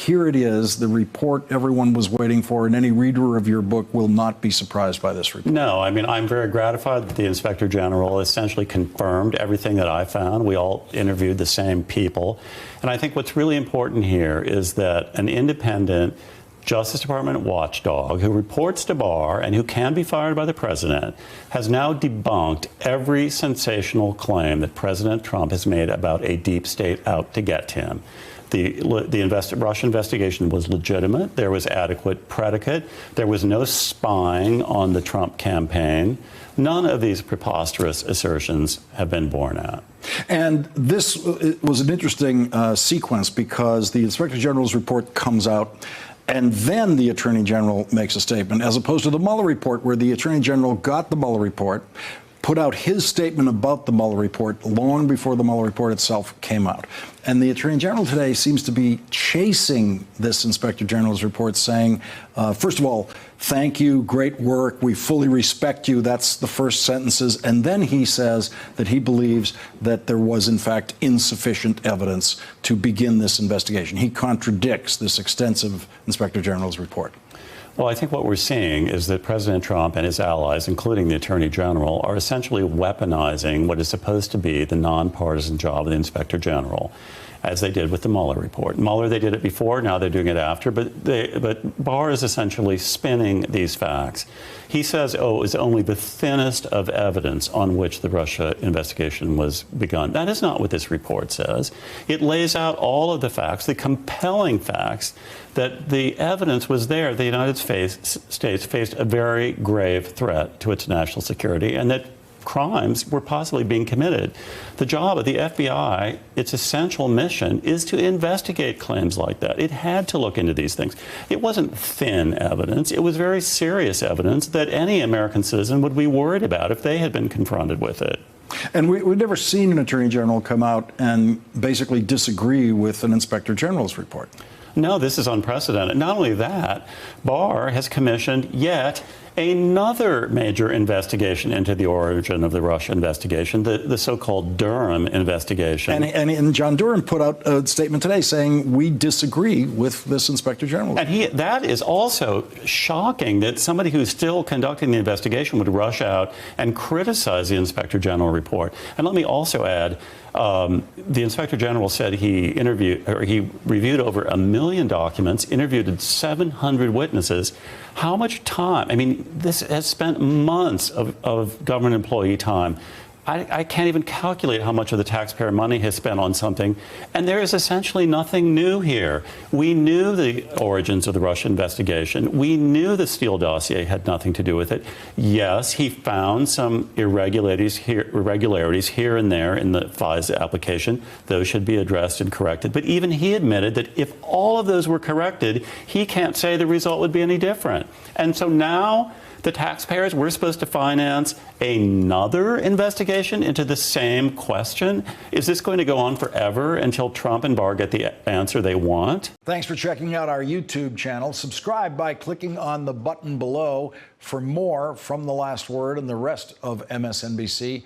here it is, the report everyone was waiting for, and any reader of your book will not be surprised by this report. No, I mean, I'm very gratified that the Inspector General essentially confirmed everything that I found. We all interviewed the same people. And I think what's really important here is that an independent Justice Department watchdog who reports to Barr and who can be fired by the president has now debunked every sensational claim that President Trump has made about a deep state out to get him. The Russia investigation was legitimate. There was adequate predicate. There was no spying on the Trump campaign. None of these preposterous assertions have been borne out. And this was an interesting sequence because the Inspector General's report comes out and then the Attorney General makes a statement, as opposed to the Mueller report, where the Attorney General got the Mueller report, put out his statement about the Mueller report long before the Mueller report itself came out. And the Attorney General today seems to be chasing this Inspector General's report, saying, first of all, thank you, great work, we fully respect you. That's the first sentences. And then he says that he believes that there was, in fact, insufficient evidence to begin this investigation. He contradicts this extensive Inspector General's report. Well, I think what we're seeing is that President Trump and his allies, including the Attorney General, are essentially weaponizing what is supposed to be the nonpartisan job of the Inspector General, as they did with the Mueller report. Mueller, they did it before, now they're doing it after, but Barr is essentially spinning these facts. He says, oh, it was only the thinnest of evidence on which the Russia investigation was begun. That is not what this report says. It lays out all of the facts, the compelling facts, that the evidence was there. The United States faced a very grave threat to its national security, and that crimes were possibly being committed. The job of the FBI, its essential mission, is to investigate claims like that. It had to look into these things. It wasn't thin evidence. It was very serious evidence that any American citizen would be worried about if they had been confronted with it. And we've never seen an Attorney General come out and basically disagree with an Inspector General's report. No, this is unprecedented. Not only that, Barr has commissioned yet another major investigation into the origin of the Russia investigation, the so-called Durham investigation. And John Durham put out a statement today saying we disagree with this Inspector General. And that is also shocking, that somebody who's still conducting the investigation would rush out and criticize the Inspector General report. And let me also add, the Inspector General said he reviewed over 1 million documents, interviewed 700 witnesses. How much time? I mean, this has spent months of government employee time. I can't even calculate how much of the taxpayer money has spent on something. And there is essentially nothing new here. We knew the origins of the Russia investigation. We knew the Steele dossier had nothing to do with it. Yes, he found some irregularities here and there in the FISA application. Those should be addressed and corrected. But even he admitted that if all of those were corrected, he can't say the result would be any different. And so now, the taxpayers, we're supposed to finance another investigation into the same question? Is this going to go on forever until Trump and Barr get the answer they want? Thanks for checking out our YouTube channel. Subscribe by clicking on the button below for more from The Last Word and the rest of MSNBC.